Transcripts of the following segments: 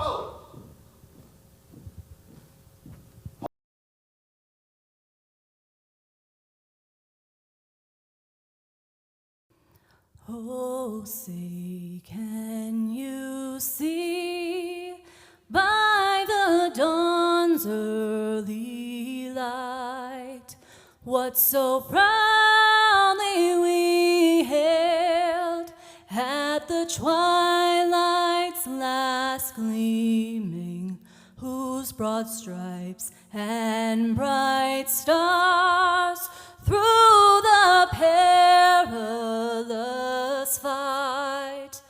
Oh, say, can you see by the dawn's early light what so proudly we hailed at the twilight's last gleaming, whose broad stripes and bright stars through the perilous fight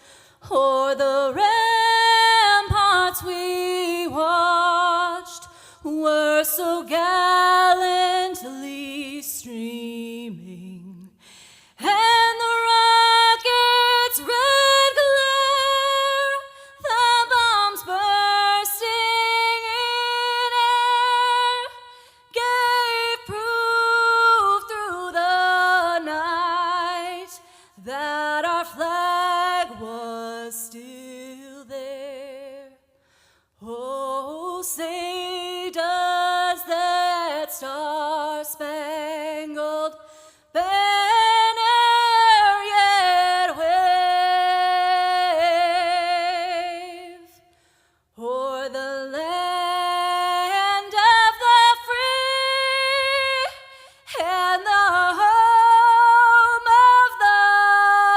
o'er the ramparts we watched were so gallantly streaming, and the rocket's red glare, the bombs bursting in air, gave proof through the night that our flag was still there. Oh, say does that star-spangled banner yet wave o'er the land of the free and the home of the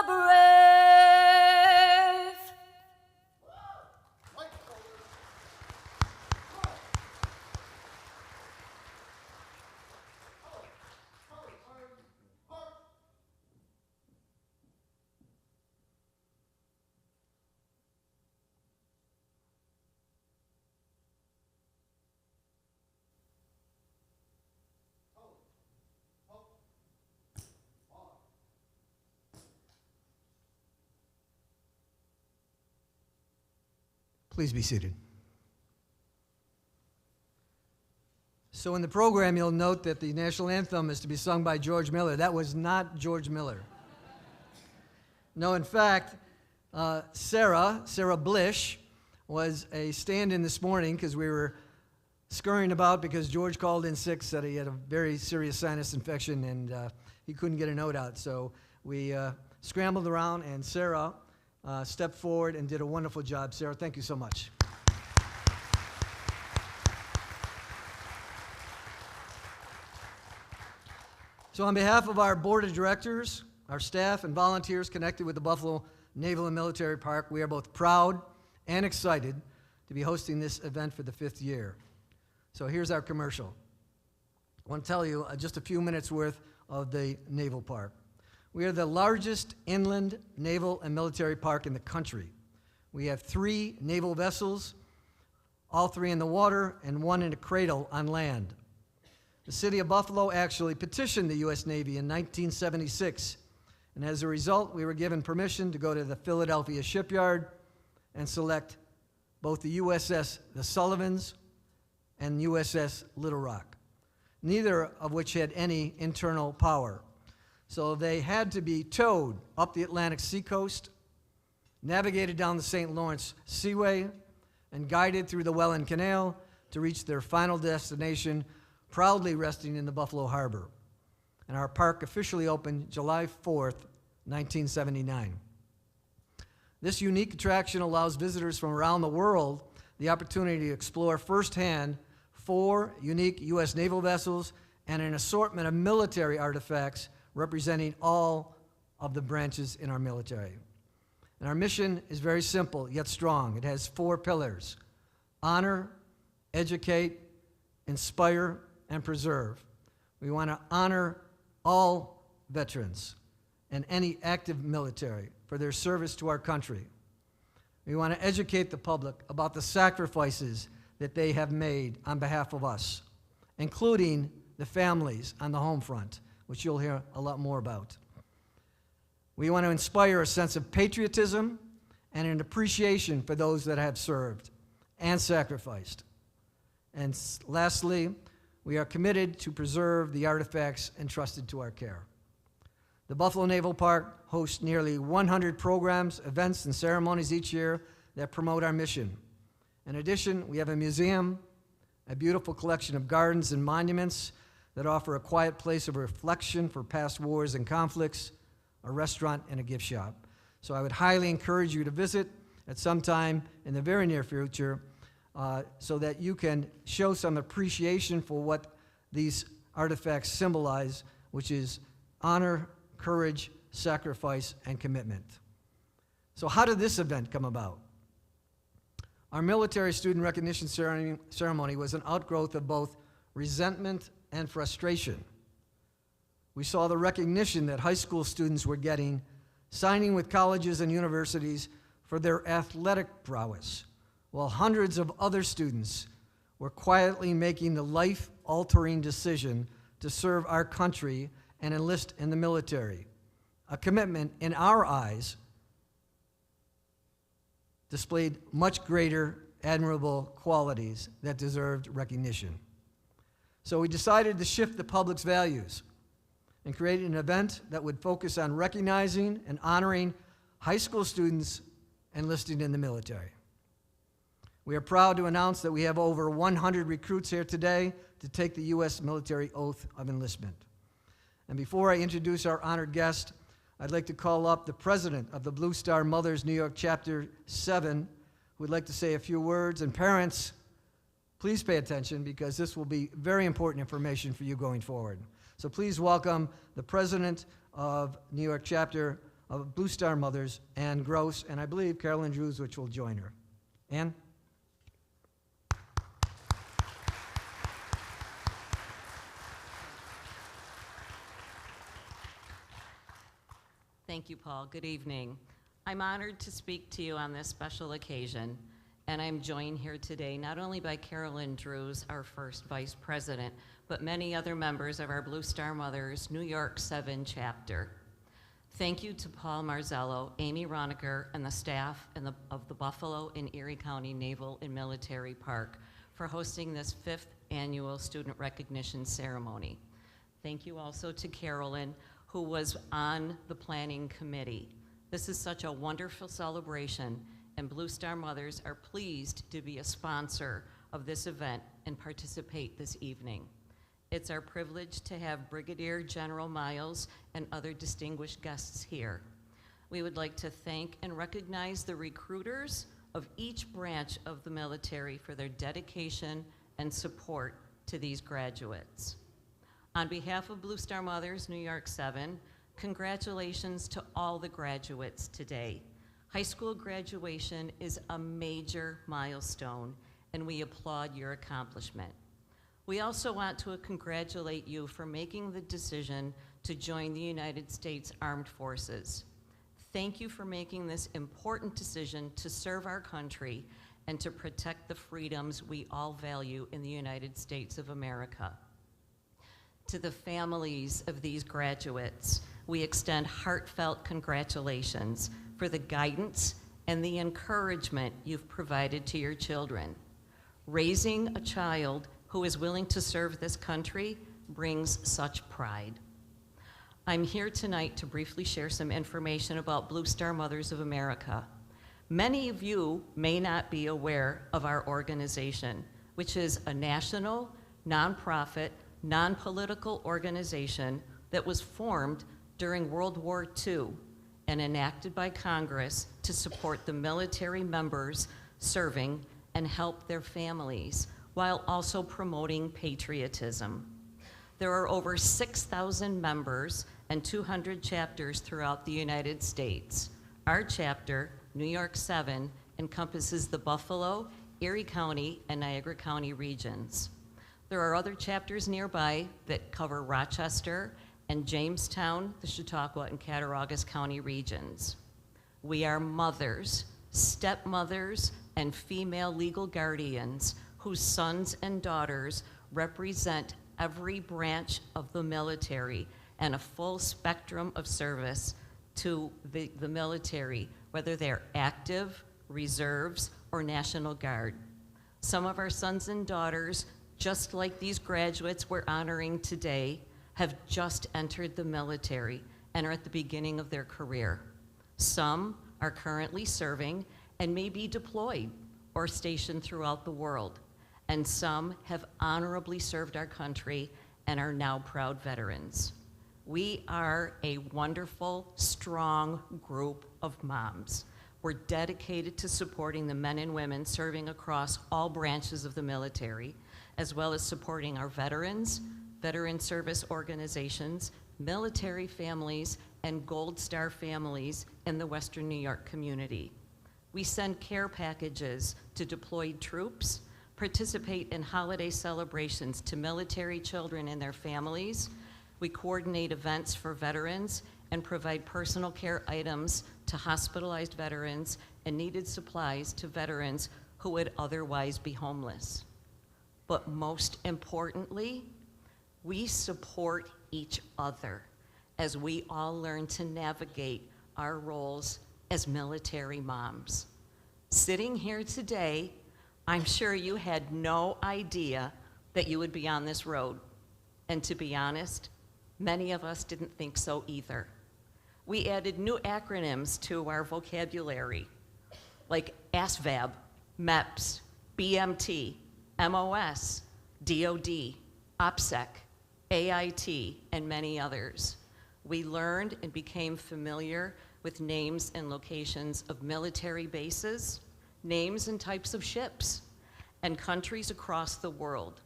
brave? Please be seated. So in the program, you'll note that the national anthem is to be sung by George Miller. That was not George Miller. No, in fact, Sarah Blish was a stand-in this morning because we were scurrying about because George called in sick, said he had a very serious sinus infection and he couldn't get a note out. So we scrambled around, and Sarah stepped forward and did a wonderful job. Sarah, thank you so much. So on behalf of our board of directors, our staff, and volunteers connected with the Buffalo Naval and Military Park, we are both proud and excited to be hosting this event for the 5th year. So here's our commercial. I want to tell you just a few minutes worth of the Naval Park. We are the largest inland naval and military park in the country. We have 3 naval vessels, all 3 in the water and 1 in a cradle on land. The city of Buffalo actually petitioned the U.S. Navy in 1976, and as a result, we were given permission to go to the Philadelphia shipyard and select both the USS the Sullivans and USS Little Rock, neither of which had any internal power. So they had to be towed up the Atlantic seacoast, navigated down the St. Lawrence Seaway, and guided through the Welland Canal to reach their final destination, proudly resting in the Buffalo Harbor. And our park officially opened July 4th, 1979. This unique attraction allows visitors from around the world the opportunity to explore firsthand 4 unique U.S. naval vessels and an assortment of military artifacts representing all of the branches in our military. And our mission is very simple yet strong. It has 4 pillars: honor, educate, inspire, and preserve. We want to honor all veterans and any active military for their service to our country. We want to educate the public about the sacrifices that they have made on behalf of us, including the families on the home front, which you'll hear a lot more about. We want to inspire a sense of patriotism and an appreciation for those that have served and sacrificed. And lastly, we are committed to preserve the artifacts entrusted to our care. The Buffalo Naval Park hosts nearly 100 programs, events, and ceremonies each year that promote our mission. In addition, we have a museum, a beautiful collection of gardens and monuments that offer a quiet place of reflection for past wars and conflicts, a restaurant, and a gift shop. So I would highly encourage you to visit at some time in the very near future so that you can show some appreciation for what these artifacts symbolize, which is honor, courage, sacrifice, and commitment. So how did this event come about? Our military student recognition ceremony was an outgrowth of both resentment and frustration. We saw the recognition that high school students were getting, signing with colleges and universities for their athletic prowess, while hundreds of other students were quietly making the life-altering decision to serve our country and enlist in the military, a commitment in our eyes displayed much greater admirable qualities that deserved recognition. So we decided to shift the public's values and create an event that would focus on recognizing and honoring high school students enlisting in the military. We are proud to announce that we have over 100 recruits here today to take the U.S. military oath of enlistment. And before I introduce our honored guest, I'd like to call up the president of the Blue Star Mothers New York Chapter 7, who would like to say a few words. And parents, please pay attention because this will be very important information for you going forward. So please welcome the president of New York Chapter of Blue Star Mothers, Ann Gross, and I believe Carolyn Drews, which will join her. Ann? Thank you, Paul. Good evening. I'm honored to speak to you on this special occasion, and I'm joined here today not only by Carolyn Drews, our first vice president, but many other members of our Blue Star Mothers New York 7 chapter. Thank you to Paul Marzello, Amy Roneker, and the staff of the Buffalo and Erie County Naval and Military Park for hosting this 5th annual student recognition ceremony. Thank you also to Carolyn, who was on the planning committee. This is such a wonderful celebration, and Blue Star Mothers are pleased to be a sponsor of this event and participate this evening. It's our privilege to have Brigadier General Miles and other distinguished guests here. We would like to thank and recognize the recruiters of each branch of the military for their dedication and support to these graduates. On behalf of Blue Star Mothers New York 7, congratulations to all the graduates today. High school graduation is a major milestone, and we applaud your accomplishment. We also want to congratulate you for making the decision to join the United States Armed Forces. Thank you for making this important decision to serve our country and to protect the freedoms we all value in the United States of America. To the families of these graduates, we extend heartfelt congratulations for the guidance and the encouragement you've provided to your children. Raising a child who is willing to serve this country brings such pride. I'm here tonight to briefly share some information about Blue Star Mothers of America. Many of you may not be aware of our organization, which is a national, nonprofit, non-political organization that was formed during World War II and enacted by Congress to support the military members serving and help their families while also promoting patriotism. There are over 6,000 members and 200 chapters throughout the United States. Our chapter, New York 7, encompasses the Buffalo, Erie County, and Niagara County regions. There are other chapters nearby that cover Rochester and Jamestown, the Chautauqua and Cattaraugus County regions. We are mothers, stepmothers, and female legal guardians whose sons and daughters represent every branch of the military and a full spectrum of service to the military, whether they're active, reserves, or National Guard. Some of our sons and daughters, just like these graduates we're honoring today, have just entered the military and are at the beginning of their career. Some are currently serving and may be deployed or stationed throughout the world, and some have honorably served our country and are now proud veterans. We are a wonderful, strong group of moms. We're dedicated to supporting the men and women serving across all branches of the military, as well as supporting our veterans, veteran service organizations, military families, and Gold Star families in the Western New York community. We send care packages to deployed troops, participate in holiday celebrations to military children and their families. We coordinate events for veterans and provide personal care items to hospitalized veterans and needed supplies to veterans who would otherwise be homeless. But most importantly, we support each other as we all learn to navigate our roles as military moms. Sitting here today, I'm sure you had no idea that you would be on this road. And to be honest, many of us didn't think so either. We added new acronyms to our vocabulary, like ASVAB, MEPS, BMT, MOS, DOD, OPSEC, AIT, and many others. We learned and became familiar with names and locations of military bases, names and types of ships, and countries across the world.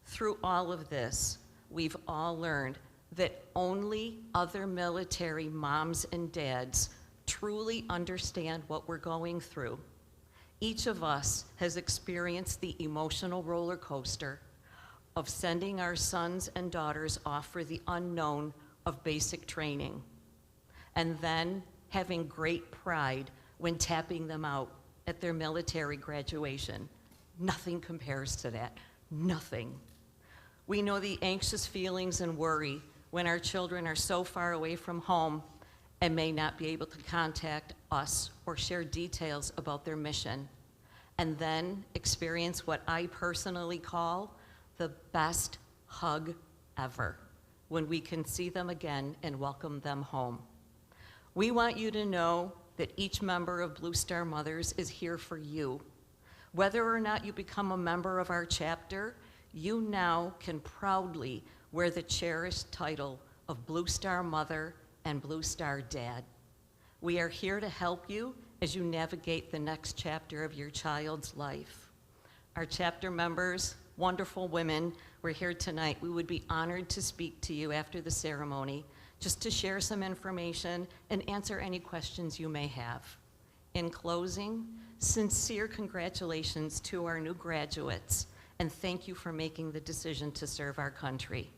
Through all of this, we've all learned that only other military moms and dads truly understand what we're going through. Each of us has experienced the emotional roller coaster of sending our sons and daughters off for the unknown of basic training, and then having great pride when tapping them out at their military graduation. Nothing compares to that, nothing. We know the anxious feelings and worry when our children are so far away from home and may not be able to contact us or share details about their mission, and then experience what I personally call the best hug ever, when we can see them again and welcome them home. We want you to know that each member of Blue Star Mothers is here for you. Whether or not you become a member of our chapter, you now can proudly wear the cherished title of Blue Star Mother and Blue Star Dad. We are here to help you as you navigate the next chapter of your child's life. Our chapter members, wonderful women, we're here tonight. We would be honored to speak to you after the ceremony, just to share some information and answer any questions you may have. In closing, sincere congratulations to our new graduates, and thank you for making the decision to serve our country.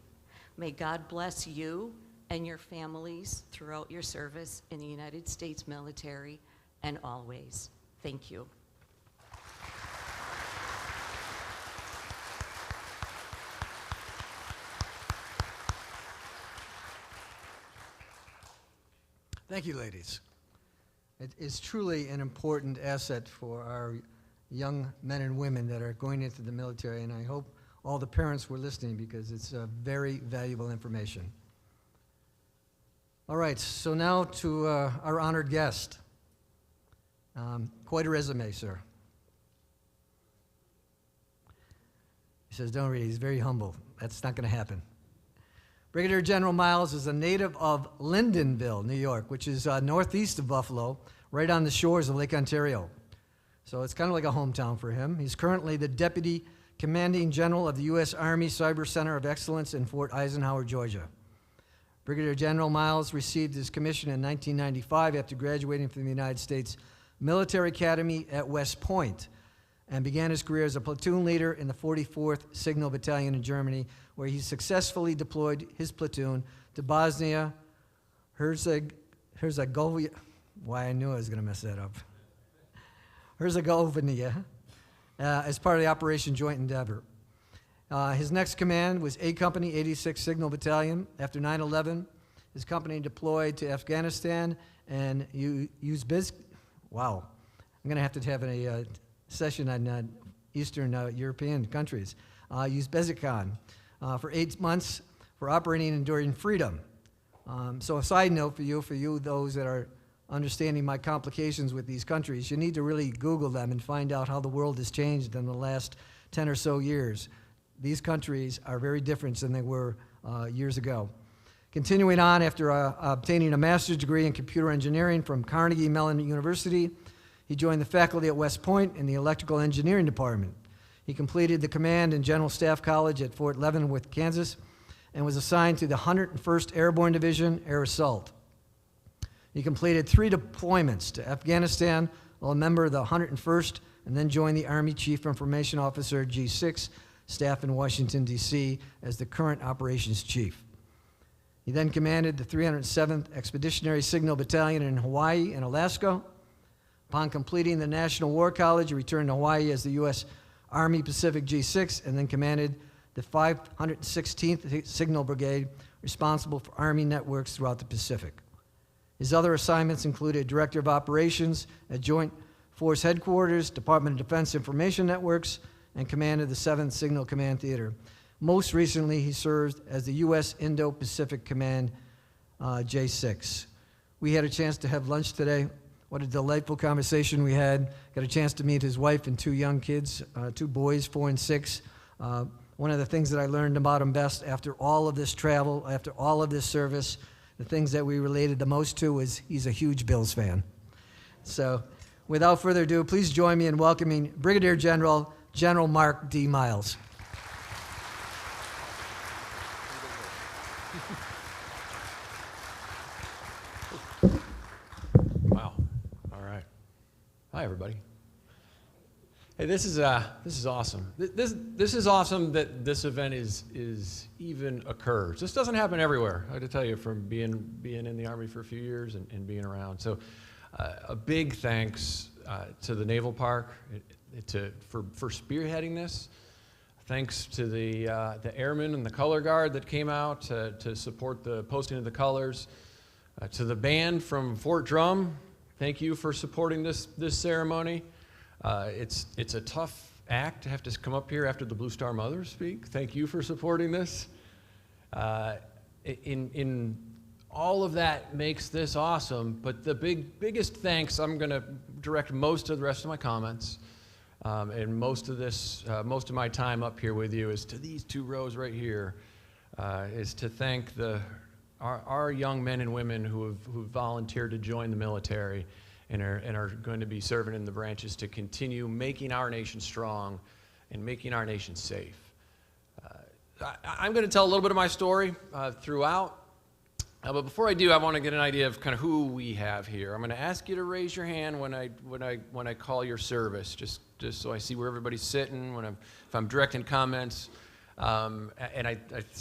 May God bless you and your families throughout your service in the United States military and always. Thank you. Thank you, ladies. It is truly an important asset for our young men and women that are going into the military, and I hope all the parents were listening because it's very valuable information. All right, so now to our honored guest. Quite a resume, sir. He says, don't read, he's very humble. That's not going to happen. Brigadier General Miles is a native of Lyndonville, New York, which is northeast of Buffalo, right on the shores of Lake Ontario. So it's kind of like a hometown for him. He's currently the Deputy Commanding General of the U.S. Army Cyber Center of Excellence in Fort Eisenhower, Georgia. Brigadier General Miles received his commission in 1995 after graduating from the United States Military Academy at West Point, and began his career as a platoon leader in the 44th Signal Battalion in Germany, where he successfully deployed his platoon to Bosnia Herzegovina. Why, I knew I was going to mess that up. Herzegovina, as part of the Operation Joint Endeavor. His next command was A Company, 86th Signal Battalion. After 9/11, his company deployed to Afghanistan and Uzbekistan. Wow, I'm going to have a session on Eastern European countries. Uzbekistan for 8 months for operating and enduring freedom. So a side note for you those that are understanding my complications with these countries, you need to really Google them and find out how the world has changed in the last 10 or so years. These countries are very different than they were years ago. Continuing on, after obtaining a master's degree in computer engineering from Carnegie Mellon University, he joined the faculty at West Point in the electrical engineering department. He completed the Command and General Staff College at Fort Leavenworth, Kansas, and was assigned to the 101st Airborne Division, Air Assault. He completed 3 deployments to Afghanistan while a member of the 101st, and then joined the Army Chief Information Officer, G6, staff in Washington, D.C., as the current operations chief. He then commanded the 307th Expeditionary Signal Battalion in Hawaii and Alaska. Upon completing the National War College, he returned to Hawaii as the U.S. Army Pacific G6, and then commanded the 516th Signal Brigade, responsible for Army networks throughout the Pacific. His other assignments included Director of Operations at Joint Force Headquarters, Department of Defense Information Networks, and command of the 7th Signal Command Theater. Most recently, he served as the U.S. Indo-Pacific Command J6. We had a chance to have lunch today. What a delightful conversation we had. Got a chance to meet his wife and 2 young kids, 2 boys, 4 and 6. One of the things that I learned about him best after all of this travel, after all of this service, the things that we related the most to was he's a huge Bills fan. So without further ado, please join me in welcoming Brigadier General Mark D. Miles. Wow. All right. Hi, everybody. Hey, this is awesome. This is awesome that this event is even occurs. This doesn't happen everywhere. I have to tell you, from being in the Army for a few years and being around. So, a big thanks to the Naval Park for spearheading this. Thanks to the airmen and the color guard that came out to support the posting of the colors. To the band from Fort Drum, thank you for supporting this ceremony. It's a tough act to have to come up here after the Blue Star Mothers speak. Thank you for supporting this. In all of that makes this awesome, but the biggest thanks, I'm going to direct most of the rest of my comments and most of my time up here with you is to these 2 rows right here, is to thank our young men and women who volunteered to join the military and are going to be serving in the branches to continue making our nation strong and making our nation safe. I'm going to tell a little bit of my story throughout, but before I do, I want to get an idea of kind of who we have here. I'm going to ask you to raise your hand when I call your service, just so I see where everybody's sitting if I'm directing comments. So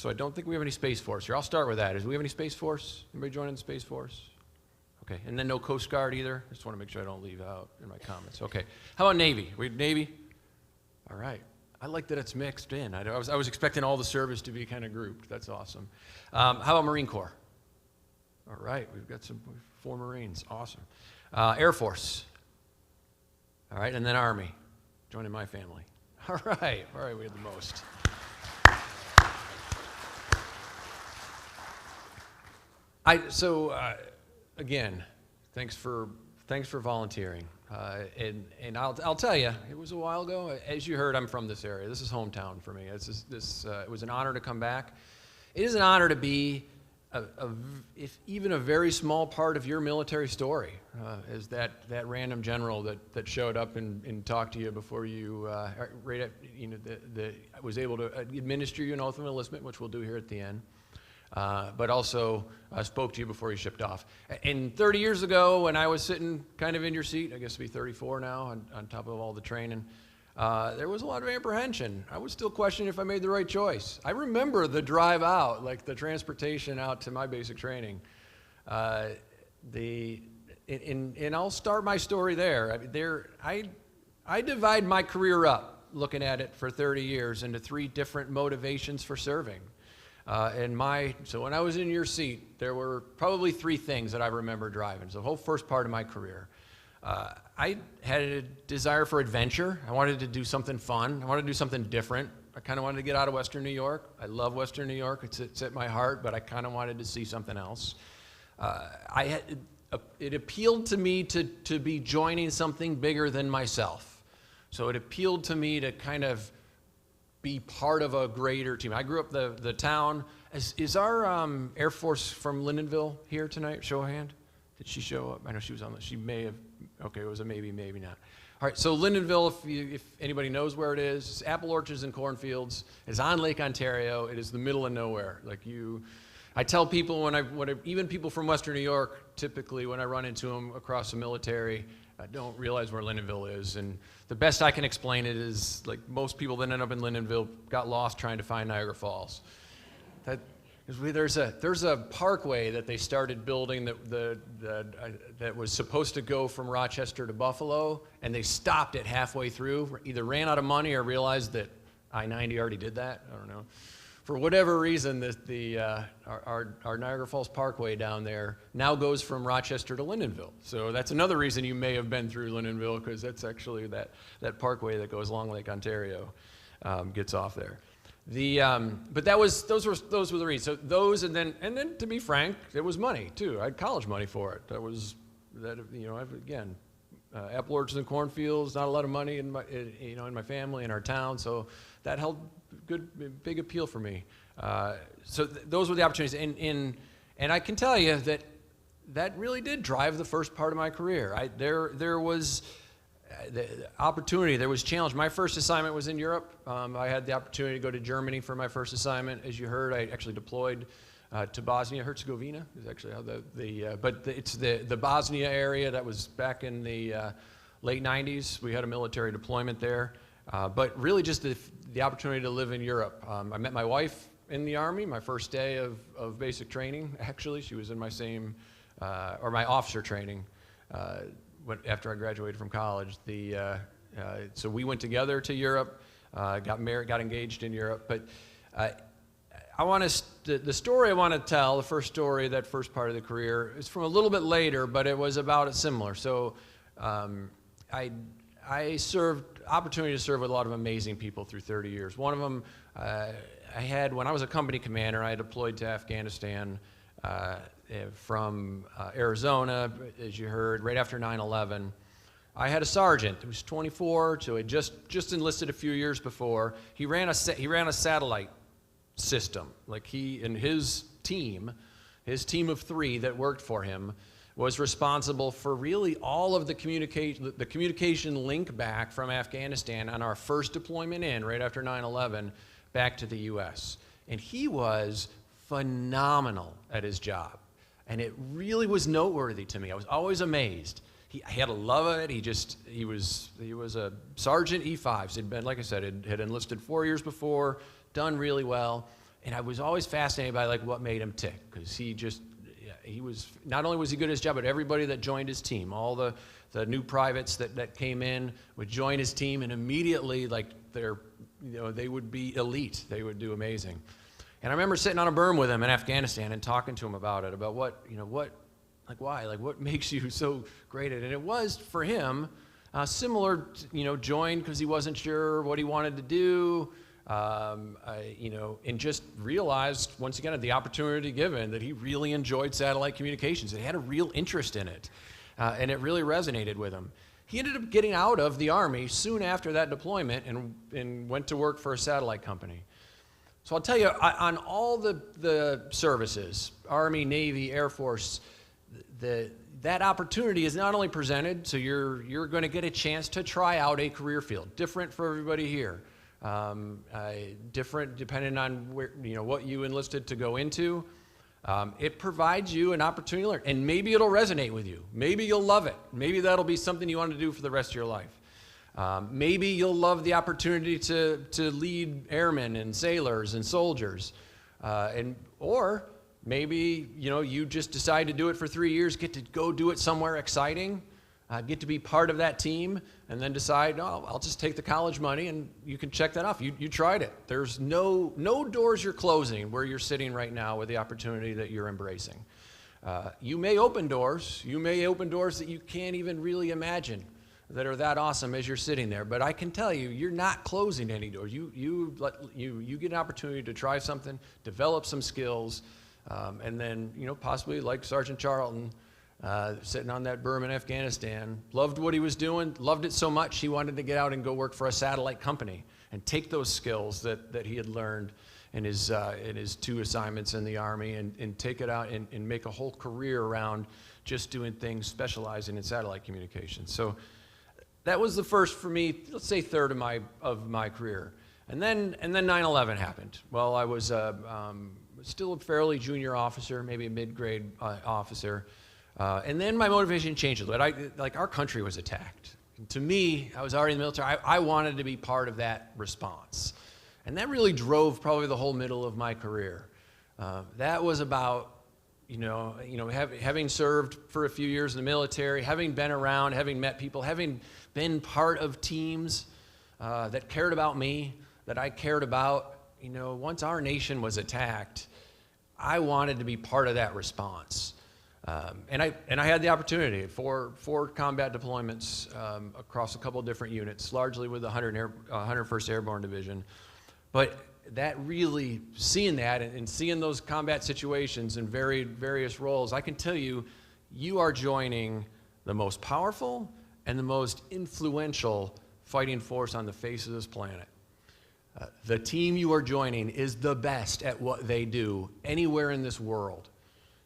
I don't think we have any Space Force here. I'll start with that. Do we have any Space Force? Anybody joining the Space Force? Okay, and then no Coast Guard either? I just want to make sure I don't leave out in my comments. Okay, how about Navy? We Navy? All right. I like that it's mixed in. I was expecting all the service to be kind of grouped. That's awesome. How about Marine Corps? All right, we've got 4 Marines. Awesome. Air Force. All right, and then Army, joining my family. All right, we have the most. Again, thanks for volunteering. And I'll tell you, it was a while ago. As you heard, I'm from this area. This is hometown for me. It was an honor to come back. It is an honor to be, if even a very small part of your military story, as that random general that showed up and talked to you before you, was able to administer you an oath of enlistment, which we'll do here at the end. But also spoke to you before you shipped off. And 30 years ago, when I was sitting kind of in your seat, I guess it'll be 34 now, on top of all the training, there was a lot of apprehension. I was still questioning if I made the right choice. I remember the drive out, like the transportation out to my basic training. And I'll start my story there. I divide my career up, looking at it for 30 years, into 3 different motivations for serving. So when I was in your seat, there were probably 3 things that I remember driving. So the whole first part of my career, I had a desire for adventure. I wanted to do something fun. I wanted to do something different. I kind of wanted to get out of Western New York. I love Western New York. It's at my heart, but I kind of wanted to see something else. it appealed to me to be joining something bigger than myself. So it appealed to me to kind of be part of a greater team. I grew up the town. Is our Air Force from Lyndonville here tonight? Show of hand. Did she show up? I know she was on. She may have. Okay, it was a maybe, maybe not. All right. So Lyndonville, if anybody knows where it is, it's apple orchards and cornfields. It's on Lake Ontario. It is the middle of nowhere. I tell people even people from Western New York, typically when I run into them across the military, I don't realize where Lyndonville is. And the best I can explain it is like most people that end up in Lyndonville got lost trying to find Niagara Falls. There's a parkway that they started building that was supposed to go from Rochester to Buffalo, and they stopped it halfway through. Either ran out of money or realized that I-90 already did that. I don't know. For whatever reason, our Niagara Falls Parkway down there now goes from Rochester to Lyndonville. So that's another reason you may have been through Lyndonville, because that's actually that parkway that goes along Lake Ontario gets off there. But those were the reasons. So those, and then to be frank, it was money too. I had college money for it. Again, apple orchards and cornfields. Not a lot of money in my family, in our town. So that held big appeal for me. So those were the opportunities, and I can tell you that really did drive the first part of my career. There was the opportunity, there was challenge. My first assignment was in Europe. I had the opportunity to go to Germany for my first assignment. As you heard, I actually deployed to Bosnia Herzegovina. Is actually how it's the Bosnia area. That was back in the late 90s. We had a military deployment there. But really just the opportunity to live in Europe. I met my wife in the Army, my first day of basic training, actually. She was in my my officer training after I graduated from college. So we went together to Europe, got married, got engaged in Europe. But the story I want to tell, the first story, that first part of the career, is from a little bit later, but it was about similar. So I served opportunity to serve with a lot of amazing people through 30 years. One of them I had when I was a company commander. I deployed to Afghanistan from Arizona, as you heard, right after 9/11. I had a sergeant who was 24, so had just enlisted a few years before. He ran a satellite system. Like he and his team of 3 that worked for him, was responsible for really all of the communication link back from Afghanistan on our first deployment right after 9/11, back to the U.S. And he was phenomenal at his job. And it really was noteworthy to me. I was always amazed. He had a love of it. He was a sergeant E5. So he'd been, like I said, had enlisted 4 years before, done really well. And I was always fascinated by what made him tick, because he was not only was he good at his job, but everybody that joined his team, all the new privates that came in would join his team, and immediately they would be elite. They would do amazing. And I remember sitting on a berm with him in Afghanistan and talking to him about what makes you so great at it. And it was for him similar, joined because he wasn't sure what he wanted to do. And just realized, once again, the opportunity given, that he really enjoyed satellite communications. He had a real interest in it, and it really resonated with him. He ended up getting out of the Army soon after that deployment and went to work for a satellite company. So I'll tell you, on all the services, Army, Navy, Air Force, that opportunity is not only presented, so you're going to get a chance to try out a career field, different for everybody here. Different depending on what you enlisted to go into. It provides you an opportunity to learn, and maybe it'll resonate with you. Maybe you'll love it. Maybe that'll be something you want to do for the rest of your life. Maybe you'll love the opportunity to lead airmen and sailors and soldiers, or maybe you just decide to do it for 3 years, get to go do it somewhere exciting. Get to be part of that team, and then decide, I'll just take the college money, and you can check that off. You tried it. There's no doors you're closing where you're sitting right now with the opportunity that you're embracing. You may open doors. You may open doors that you can't even really imagine that are that awesome as you're sitting there. But I can tell you, you're not closing any doors. You get an opportunity to try something, develop some skills, and then possibly like Sergeant Charlton, sitting on that berm in Afghanistan, loved what he was doing, loved it so much he wanted to get out and go work for a satellite company and take those skills that he had learned in his 2 assignments in the Army and take it out and make a whole career around just doing things specializing in satellite communications. So that was the first for me, let's say third of my career. And then 9/11 happened. Well, I was still a fairly junior officer, maybe a mid-grade officer. And then my motivation changed a little. Like our country was attacked. And to me, I was already in the military. I wanted to be part of that response. And that really drove probably the whole middle of my career. That was about, having served for a few years in the military, having been around, having met people, having been part of teams that cared about me, that I cared about. Once our nation was attacked, I wanted to be part of that response. And I had the opportunity for 4 combat deployments across a couple of different units, largely with the 101st Airborne Division. But that really, seeing that and seeing those combat situations in various roles, I can tell you, you are joining the most powerful and the most influential fighting force on the face of this planet. The team you are joining is the best at what they do anywhere in this world.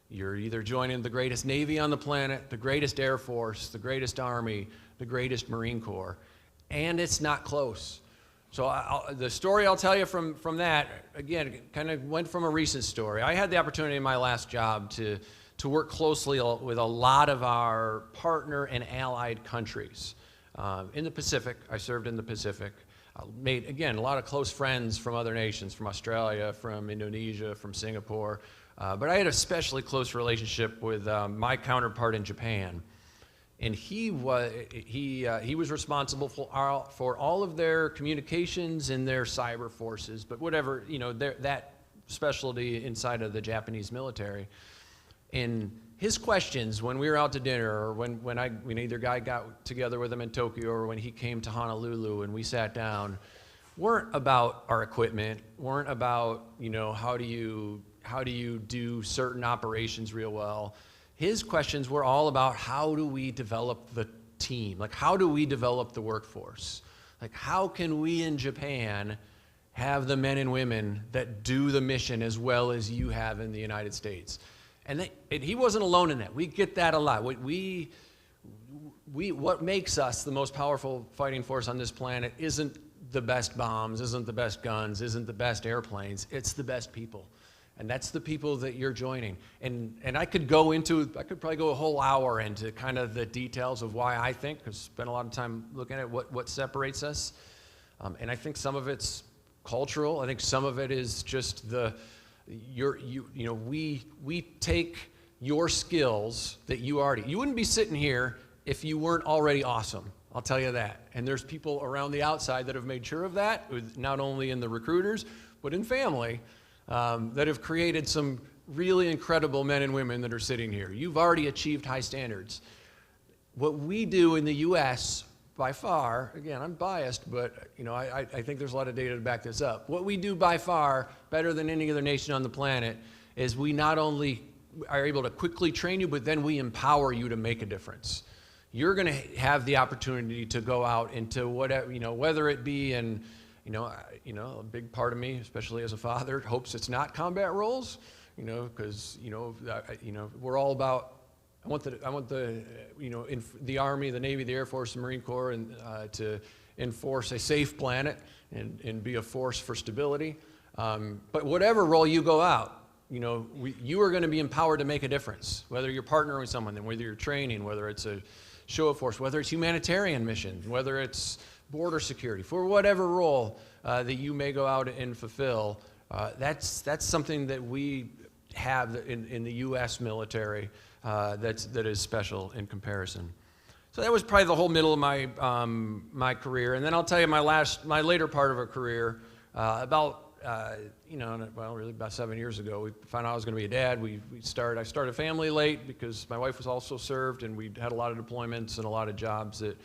You're either joining the greatest Navy on the planet, the greatest Air Force, the greatest Army, the greatest Marine Corps, and it's not close. So the story I'll tell you from that, again, kind of went from a recent story. I had the opportunity in my last job to work closely with a lot of our partner and allied countries. In the Pacific, I served in the Pacific. Made, again, a lot of close friends from other nations, from Australia, from Indonesia, from Singapore. But I had a especially close relationship with my counterpart in Japan. And he was responsible for all of their communications and their cyber forces, but whatever, that specialty inside of the Japanese military. And his questions when we were out to dinner, or when either guy got together with him in Tokyo or when he came to Honolulu and we sat down, weren't about our equipment, weren't about, how do you do certain operations real well. His questions were all about how do we develop the team? Like, how do we develop the workforce? Like, how can we in Japan have the men and women that do the mission as well as you have in the United States? And he wasn't alone in that. We get that a lot. What makes us the most powerful fighting force on this planet isn't the best bombs, isn't the best guns, isn't the best airplanes. It's the best people. And that's the people that you're joining. And I could probably go a whole hour into kind of the details of why I think, because I spent a lot of time looking at what separates us. And I think some of it's cultural. I think some of it is just we take your skills that you wouldn't be sitting here if you weren't already awesome. I'll tell you that. And there's people around the outside that have made sure of that, not only in the recruiters, but in family. That have created some really incredible men and women that are sitting here. You've already achieved high standards. What we do in the U.S., by far, again, I'm biased, but I think there's a lot of data to back this up. What we do by far, better than any other nation on the planet, is we not only are able to quickly train you, but then we empower you to make a difference. You're going to have the opportunity to go out into whatever, whether it be in a big part of me, especially as a father, hopes it's not combat roles, because we're all about. I want the Army, the Navy, the Air Force, the Marine Corps, and to enforce a safe planet and be a force for stability. But whatever role you go out, you are going to be empowered to make a difference. Whether you're partnering with someone, whether you're training, whether it's a show of force, whether it's humanitarian mission, whether it's border security, for whatever role that you may go out and fulfill, that's something that we have in the U.S. military that is special in comparison. So that was probably the whole middle of my career, and then I'll tell you my later part of a career about really about 7 years ago. We found out I was going to be a dad. I started a family late because my wife was also served, and we had a lot of deployments and a lot of jobs that.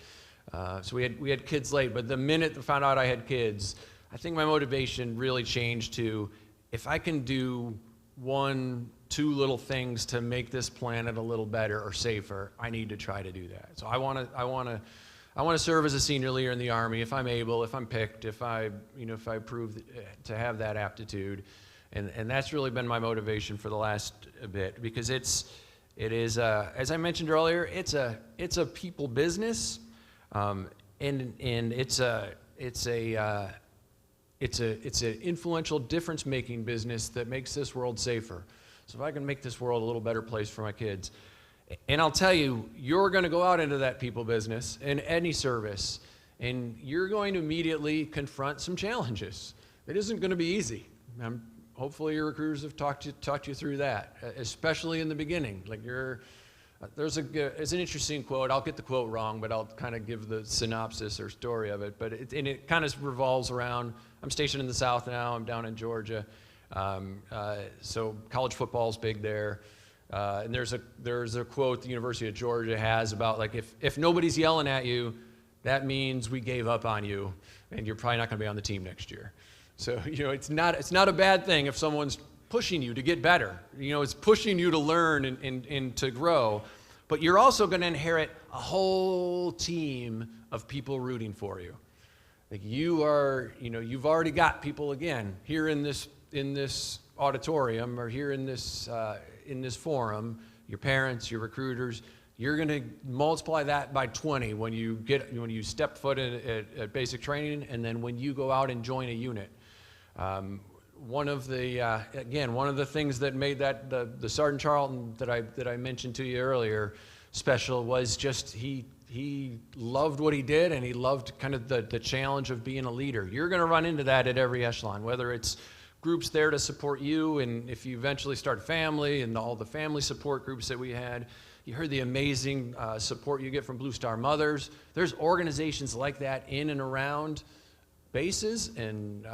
So we had kids late, but the minute I found out I had kids, I think my motivation really changed to, if I can do 1, 2 little things to make this planet a little better or safer, I need to try to do that. So I want to serve as a senior leader in the Army if I'm able, if I'm picked, if I prove to have that aptitude, and that's really been my motivation for the last bit, because it is as I mentioned earlier, it's a people business, and it's an influential difference-making business that makes this world safer. So if I can make this world a little better place for my kids, and I'll tell you, you're going to go out into that people business in any service, and you're going to immediately confront some challenges. It isn't going to be easy. Hopefully your recruiters have talked you through that, especially in the beginning. Like it's an interesting quote. I'll get the quote wrong, but I'll kind of give the synopsis or story of it. But it kind of revolves around, I'm stationed in the South now. I'm down in Georgia. So college football's big there. And there's a quote the University of Georgia has about, like, if nobody's yelling at you, that means we gave up on you, and you're probably not going to be on the team next year. So, it's not a bad thing if someone's pushing you to get better. It's pushing you to learn and to grow. But you're also going to inherit a whole team of people rooting for you. Like you've already got people, again, here in this auditorium or here in this forum, your parents, your recruiters. You're going to multiply that by 20 when you step foot in at basic training, and then when you go out and join a unit. One of the things that made that the Sergeant Charlton that I mentioned to you earlier special was just he loved what he did, and he loved kind of the challenge of being a leader. You're going to run into that at every echelon, whether it's groups there to support you, and if you eventually start a family, and all the family support groups that we had. You heard the amazing support you get from Blue Star Mothers. There's organizations like that in and around bases, and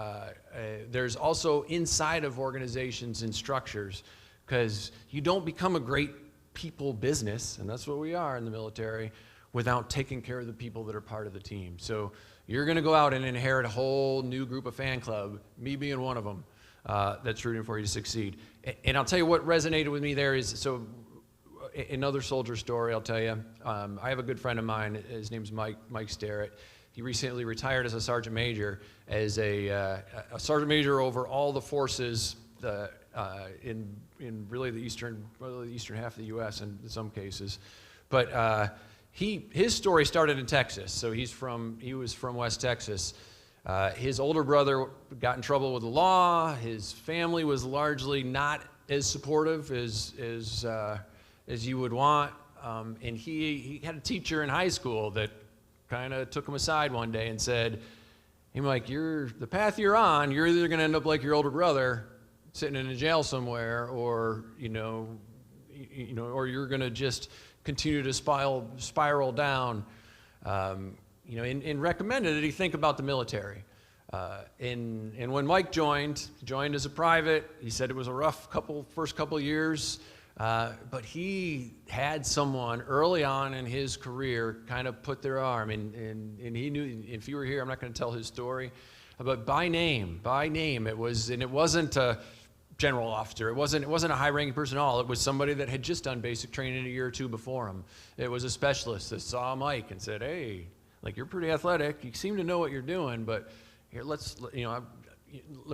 there's also inside of organizations and structures, because you don't become a great people business, and that's what we are in the military, without taking care of the people that are part of the team. So you're going to go out and inherit a whole new group of fan club, me being one of them, that's rooting for you to succeed. And I'll tell you what resonated with me there is, so another soldier story I'll tell you. I have a good friend of mine, his name's Mike Starrett. He recently retired as a sergeant major, as a sergeant major over all the forces in really the eastern half of the U.S. in some cases. But his story started in Texas, so he was from West Texas. His older brother got in trouble with the law. His family was largely not as supportive as you would want, and he had a teacher in high school that kind of took him aside one day and said, "Hey, Mike, the path you're on, you're either going to end up like your older brother, sitting in a jail somewhere, or or you're going to just continue to spiral down." And recommended that he think about the military. And when Mike joined as a private, he said it was a rough first couple years. But he had someone early on in his career kind of put their arm, and he knew, if you were here, I'm not going to tell his story, but by name, it wasn't a general officer, it wasn't a high-ranking person at all, it was somebody that had just done basic training a year or two before him. It was a specialist that saw Mike and said, "Hey, like, you're pretty athletic, you seem to know what you're doing, but here, let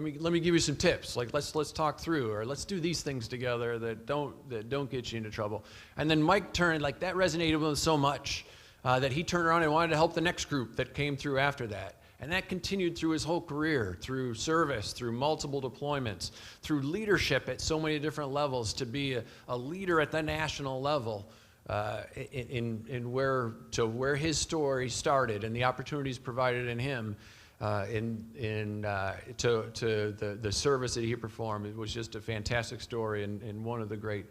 me give you some tips. Like, let's talk through, or let's do these things together that don't get you into trouble." And then Mike turned, like, that resonated with him so much that he turned around and wanted to help the next group that came through after that. And that continued through his whole career, through service, through multiple deployments, through leadership at so many different levels, to be a leader at the national level, where his story started and the opportunities provided in him. To the service that he performed. It was just a fantastic story, and one of the great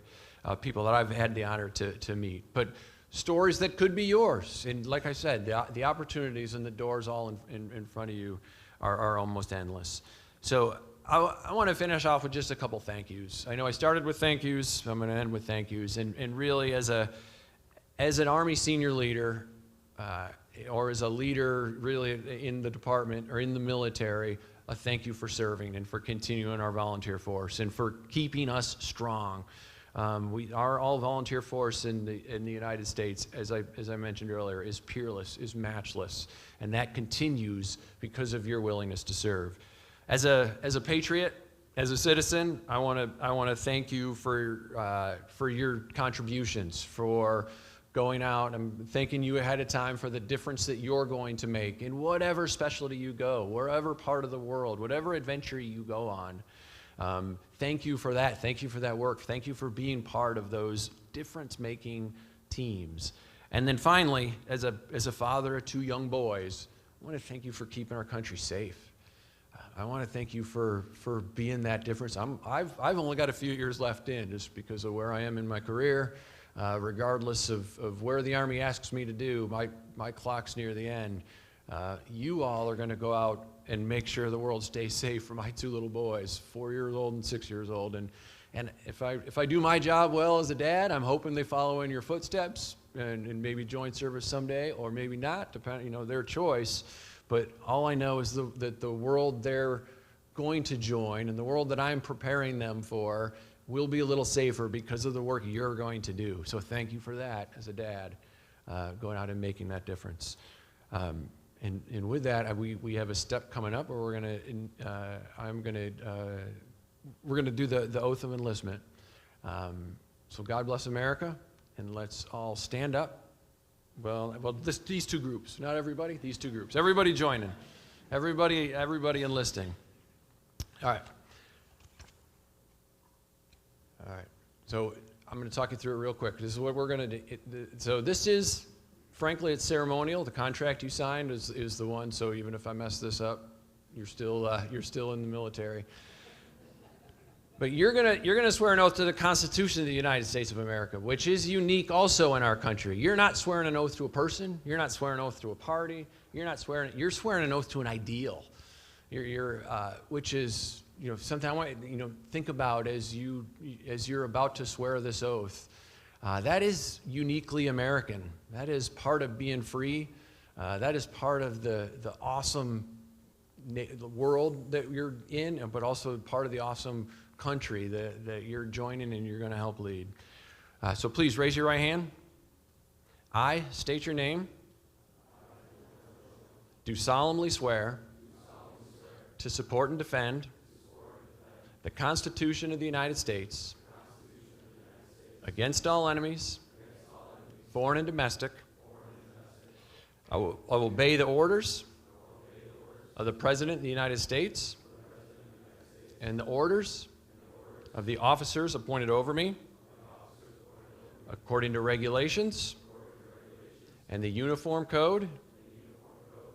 people that I've had the honor to meet. But stories that could be yours, and like I said, the opportunities and the doors all in front of you are almost endless. So I want to finish off with just a couple thank yous. I know I started with thank yous, I'm going to end with thank yous, and really as an Army senior leader, or as a leader really in the department or in the military, a thank you for serving and for continuing our volunteer force and for keeping us strong. We are all volunteer force in the United States, as I mentioned earlier, is peerless, is matchless, and that continues because of your willingness to serve. As a patriot, as a citizen, I want to thank you for your contributions, for going out. I'm thanking you ahead of time for the difference that you're going to make in whatever specialty you go, wherever part of the world, whatever adventure you go on. Thank you for that. Thank you for that work. Thank you for being part of those difference-making teams. And then finally, as a father of 2 young boys, I want to thank you for keeping our country safe. I want to thank you for being that difference. I've only got a few years left in just because of where I am in my career. Regardless of where the Army asks me to do, my clock's near the end. You all are going to go out and make sure the world stays safe for my 2 little boys, 4 years old and 6 years old. And if I do my job well as a dad, I'm hoping they follow in your footsteps and maybe join service someday, or maybe not, depending, their choice. But all I know is that the world they're going to join and the world that I'm preparing them for will be a little safer because of the work you're going to do. So thank you for that as a dad, going out and making that difference. And with that, we have a step coming up where we're gonna do the oath of enlistment. So God bless America, and let's all stand up. Well, these 2 groups, not everybody. These 2 groups, everybody joining, everybody enlisting. All right. All right, so I'm going to talk you through it real quick. This is what we're going to do. So this is, frankly, it's ceremonial. The contract you signed is the one, so even if I mess this up, you're still in the military. But you're gonna swear an oath to the Constitution of the United States of America, which is unique also in our country. You're not swearing an oath to a person. You're not swearing an oath to a party. You're swearing an oath to an ideal. Which is, something I want think about as you're about to swear this oath. That is uniquely American. That is part of being free. That is part of the awesome world that you're in, but also part of the awesome country that you're joining and you're going to help lead. So please raise your right hand. I state your name. Do solemnly swear to support and defend the Constitution of the United States against all enemies, foreign and domestic. I will obey the orders of the President of the United States and the orders of the officers appointed over me according to regulations and the Uniform Code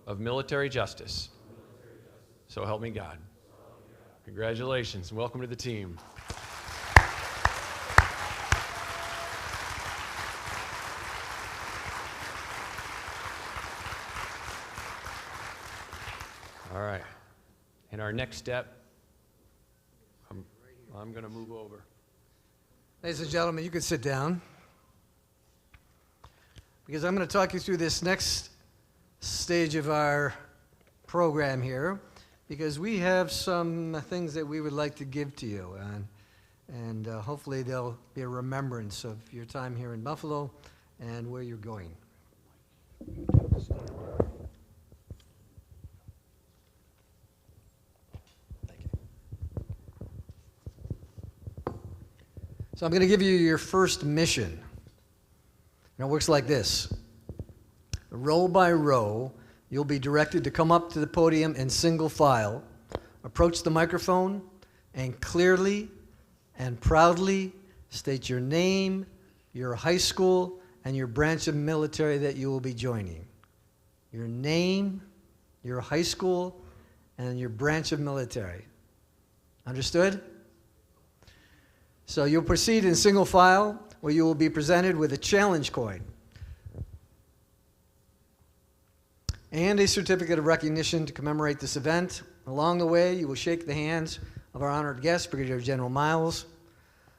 of Military Justice. So help me God. Congratulations and welcome to the team. All right. And our next step, I'm going to move over. Ladies and gentlemen, you can sit down, because I'm going to talk you through this next stage of our program here, because we have some things that we would like to give to you, and hopefully they'll be a remembrance of your time here in Buffalo and where you're going. So I'm going to give you your first mission. And it works like this. Row by row, you'll be directed to come up to the podium in single file, approach the microphone, and clearly and proudly state your name, your high school, and your branch of military that you will be joining. Your name, your high school, and your branch of military. Understood? So you'll proceed in single file, where you will be presented with a challenge coin and a certificate of recognition to commemorate this event. Along the way, you will shake the hands of our honored guest, Brigadier General Miles,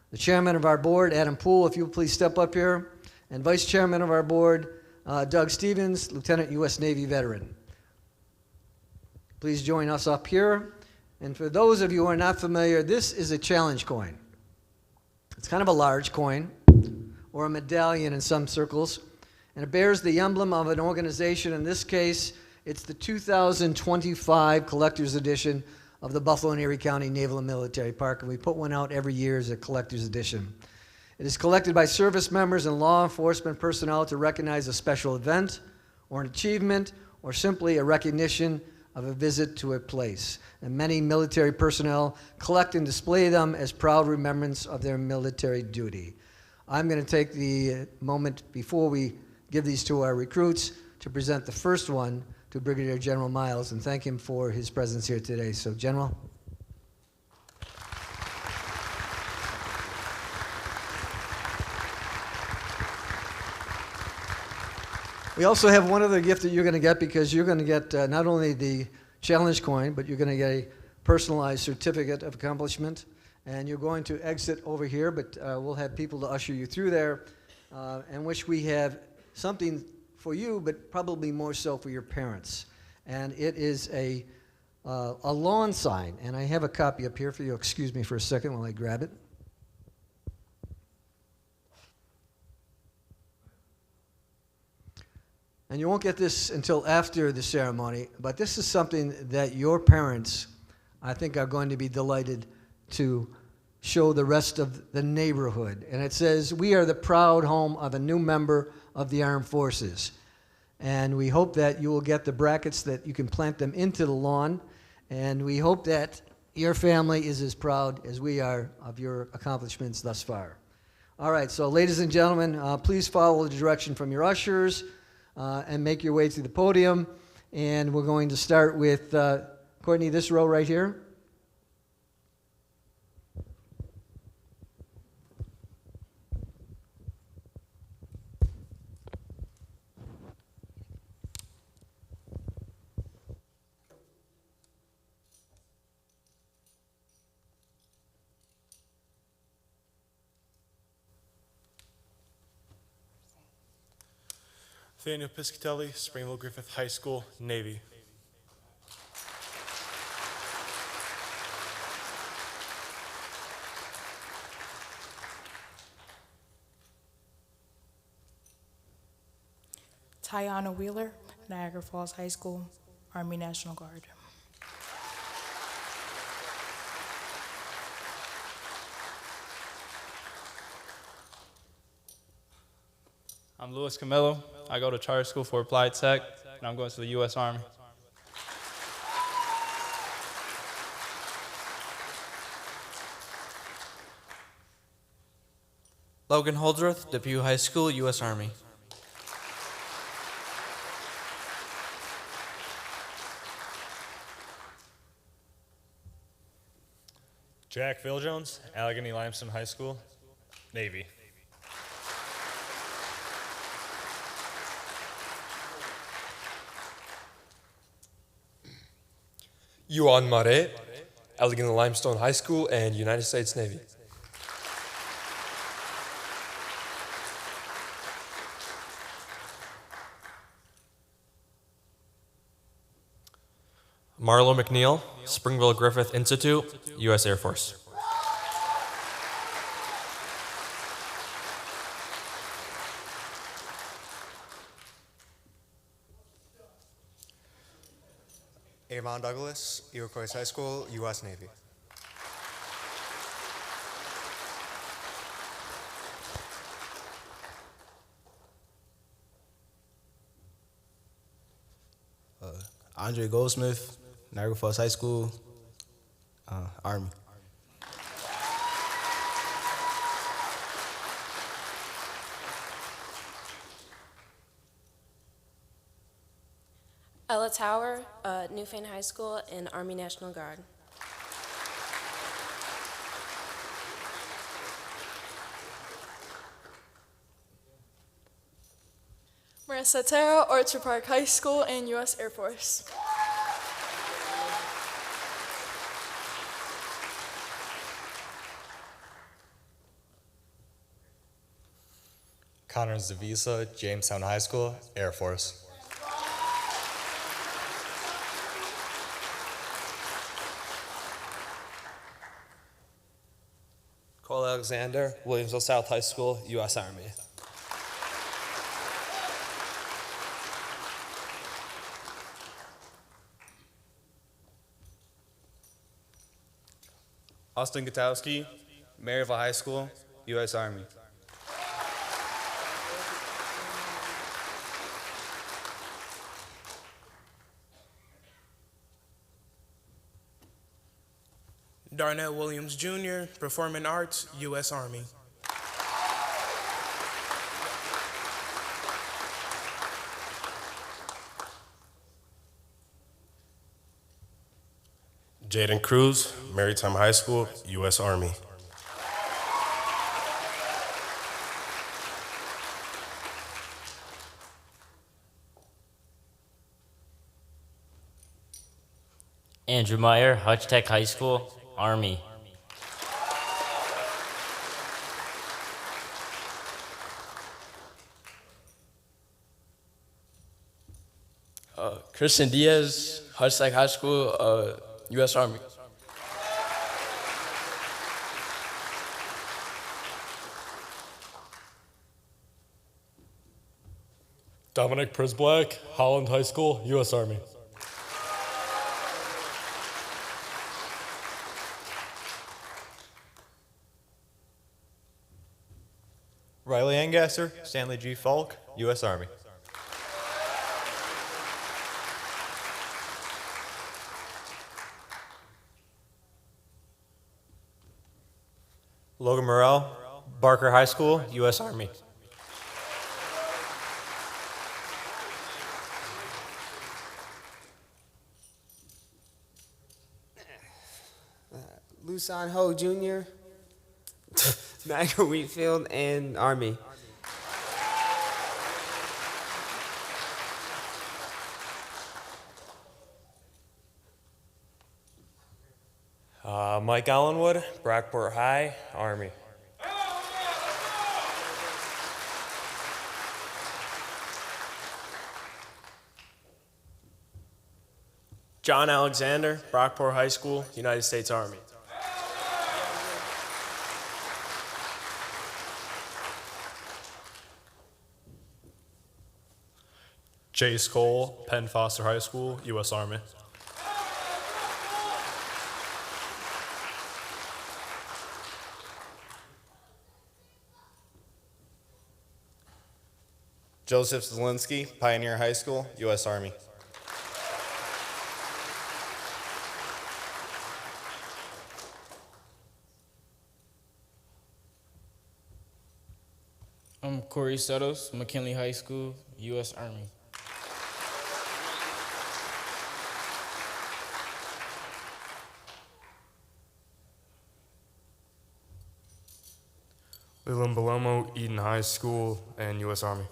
the chairman of our board, Adam Poole, if you will please step up here, and vice chairman of our board, Doug Stevens, Lieutenant U.S. Navy veteran. Please join us up here. And for those of you who are not familiar, this is a challenge coin. It's kind of a large coin, or a medallion in some circles, and it bears the emblem of an organization. In this case, it's the 2025 Collector's Edition of the Buffalo and Erie County Naval and Military Park, and we put one out every year as a Collector's Edition. It is collected by service members and law enforcement personnel to recognize a special event, or an achievement, or simply a recognition of a visit to a place. And many military personnel collect and display them as proud remembrance of their military duty. I'm going to take the moment before we give these to our recruits to present the first one to Brigadier General Miles and thank him for his presence here today. So, General. We also have one other gift that you're going to get, because you're going to get not only the challenge coin, but you're going to get a personalized certificate of accomplishment. And you're going to exit over here, but we'll have people to usher you through there, in which we have something for you, but probably more so for your parents. And it is a lawn sign, and I have a copy up here for you. Excuse me for a second while I grab it. And you won't get this until after the ceremony, but this is something that your parents, I think, are going to be delighted to show the rest of the neighborhood. And it says, "We are the proud home of a new member of the Armed Forces." And we hope that you will get the brackets that you can plant them into the lawn. And we hope that your family is as proud as we are of your accomplishments thus far. All right, so ladies and gentlemen, please follow the direction from your ushers and make your way to the podium. And we're going to start with Courtney, this row right here. Nathaniel Piscatelli, Springville Griffith High School, Navy. Tiana Wheeler, Niagara Falls High School, Army National Guard. I'm Louis Camillo. I go to charter school for applied tech, and I'm going to the U.S. Army. Logan Holdsworth, Depew High School, U.S. Army. Jack Phil Jones, Allegheny Limestone High School, Navy. Yuan Mare, Allegheny Limestone High School and United States Navy. Marlo McNeil, Springville Griffith Institute, U.S. Air Force. Avon Douglas, Iroquois High School, U.S. Navy. Andre Goldsmith, Niagara Falls High School, Army. Ella Tower, Newfane High School, and Army National Guard. Marissa Terra, Orchard Park High School, and U.S. Air Force. Connor Zavisa, Jamestown High School, Air Force. Alexander, Williamsville South High School, U.S. Army. Austin Gutowski, Maryville High School, U.S. Army. Darnell Williams Jr., Performing Arts, U.S. Army. Jaden Cruz, Maritime High School, U.S. Army. Andrew Meyer, Hutch Tech High School, Army. Christian Diaz, Hutch Tech High School, U.S. Army. Dominic Prisblack, Holland High School, U.S. Army. Riley Angasser, Stanley G. Falk, U.S. Army. Logan Morrell, Barker High School, U.S. Army. Lusan Ho Jr., Magna Wheatfield, and Army. Mike Allenwood, Brockport High, Army. John Alexander, Brockport High School, United States Army. Chase Cole, Penn Foster High School, U.S. Army. Joseph Zielinski, Pioneer High School, U.S. Army. Corey Settles, McKinley High School, U.S. Army. Leland Belomo, Eden High School, and U.S. Army.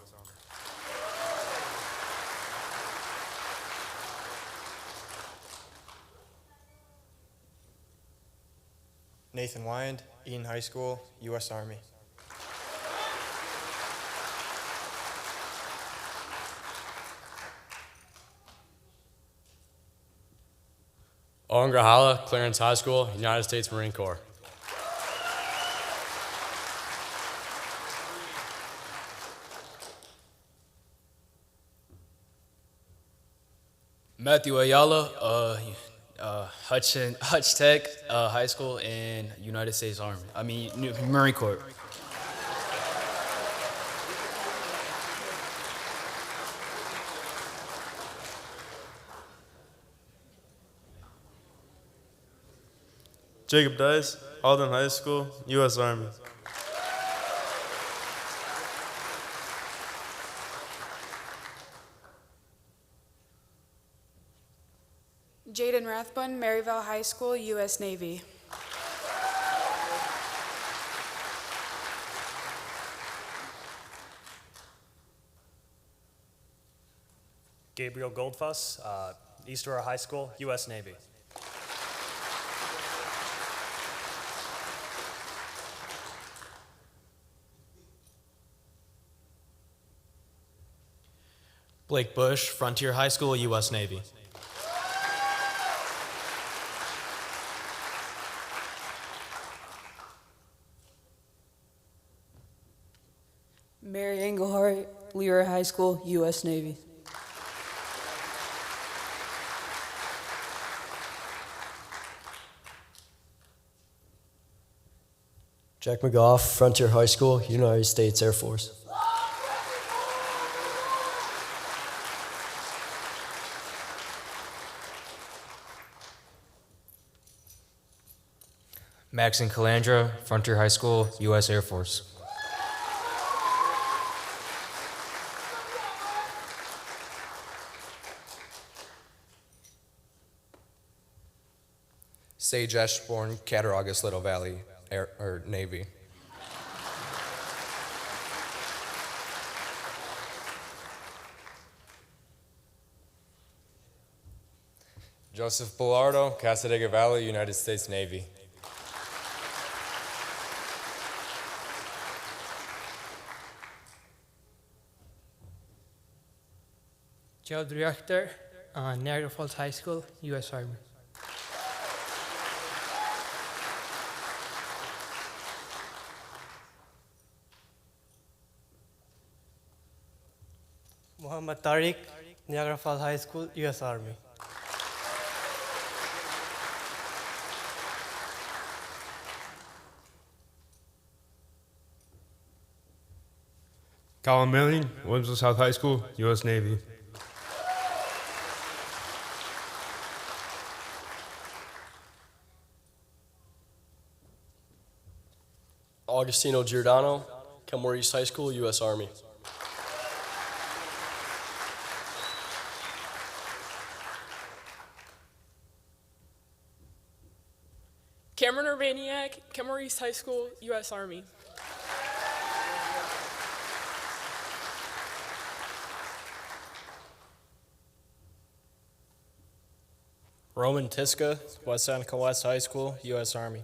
Nathan Wyand, Eden High School, U.S. Army. Owen Grahala, Clarence High School, United States Marine Corps. Matthew Ayala, Hutch Tech High School, and United States Army. Marine Corps. Jacob Dice, Alden High School, U.S. Army. Jaden Rathbun, Maryville High School, U.S. Navy. Gabriel Goldfuss, East Aurora High School, U.S. Navy. Blake Bush, Frontier High School, U.S. Navy. Mary Englehart, Leroy High School, U.S. Navy. Jack McGough, Frontier High School, United States Air Force. Maxon Calandra, Frontier High School, U.S. Air Force. Sage Ashbourne, Cattaraugus, Little Valley, Navy. Joseph Bilardo, Casadega Valley, United States Navy. Joe Director, Niagara Falls High School, U.S. Army. Muhammad Tariq, Niagara Falls High School, U.S. Army. Colin Milling, Williamsville South High School, U.S. Navy. Augustino Giordano, Kenmore East High School, U.S. Army. Cameron Urbaniak, Kenmore East High School, U.S. Army. Roman Tiska, West Seneca West High School, U.S. Army.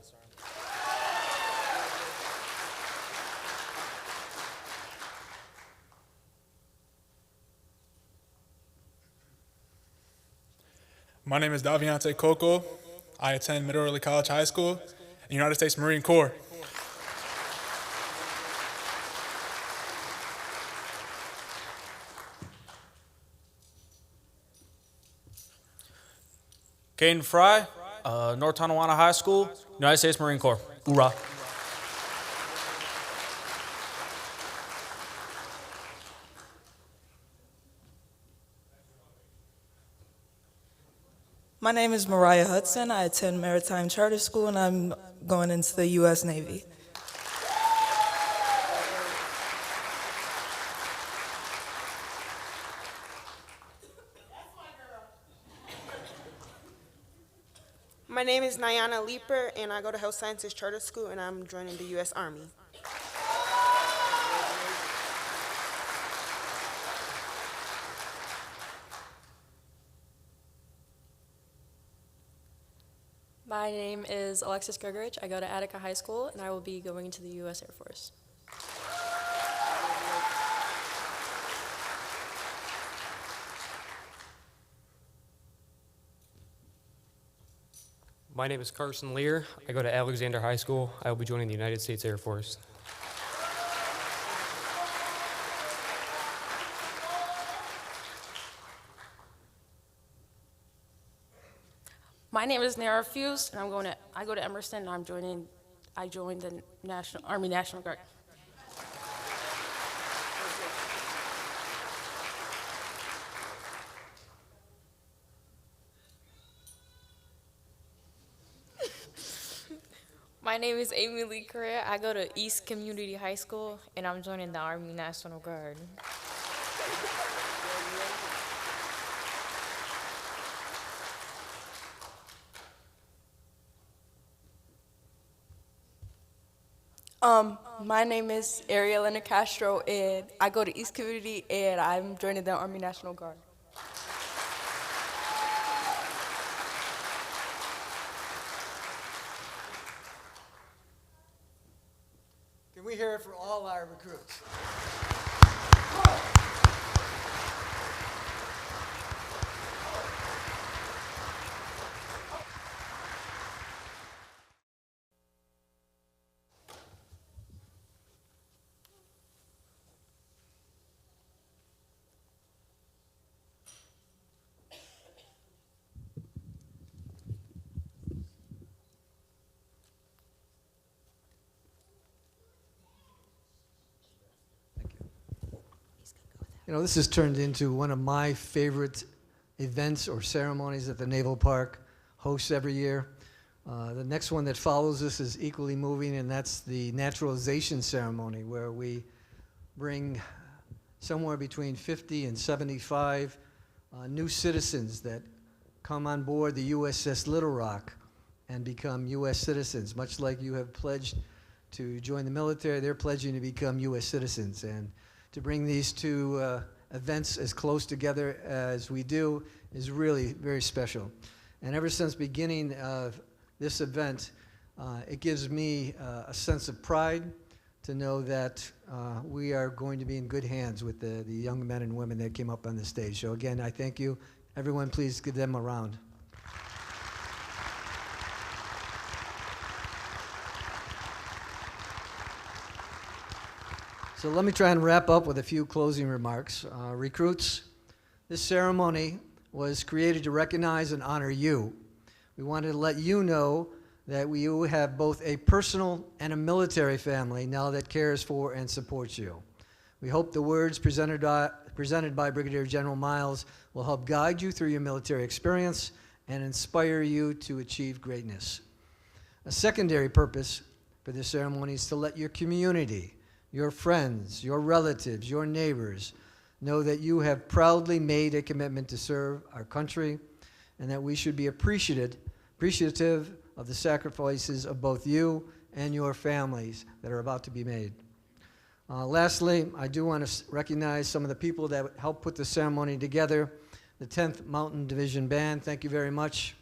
My name is Daviante Coco. I attend Middle Early College High School, United States Marine Corps. Caden Fry, North Tonawanda High School, United States Marine Corps. Hoorah. My name is Mariah Hudson. I attend Maritime Charter School, and I'm going into the U.S. Navy. My name is Nyana Leeper, and I go to Health Sciences Charter School, and I'm joining the U.S. Army. My name is Alexis Gergerich. I go to Attica High School, and I will be going to the U.S. Air Force. My name is Carson Lear. I go to Alexander High School. I will be joining the United States Air Force. My name is Nara Fuse, and I go to Emerson, and I joined the Army National Guard. My name is Amy Lee Correa. I go to East Community High School, and I'm joining the Army National Guard. My name is Arielena Castro, and I go to East Community, and I'm joining the Army National Guard. Can we hear it for all our recruits? You know, this has turned into one of my favorite events or ceremonies that the Naval Park hosts every year. The next one that follows this is equally moving, and that's the naturalization ceremony, where we bring somewhere between 50 and 75 new citizens that come on board the USS Little Rock and become U.S. citizens. Much like you have pledged to join the military, they're pledging to become U.S. citizens. And to bring these two events as close together as we do is really very special. And ever since beginning of this event, it gives me a sense of pride to know that we are going to be in good hands with the young men and women that came up on the stage. So again, I thank you. Everyone, please give them a round. So let me try and wrap up with a few closing remarks. Recruits, this ceremony was created to recognize and honor you. We wanted to let you know that you have both a personal and a military family now that cares for and supports you. We hope the words presented by Brigadier General Miles will help guide you through your military experience and inspire you to achieve greatness. A secondary purpose for this ceremony is to let your community, your friends, your relatives, your neighbors know that you have proudly made a commitment to serve our country and that we should be appreciative of the sacrifices of both you and your families that are about to be made. Lastly, I do want to recognize some of the people that helped put the ceremony together. The 10th Mountain Division Band, thank you very much.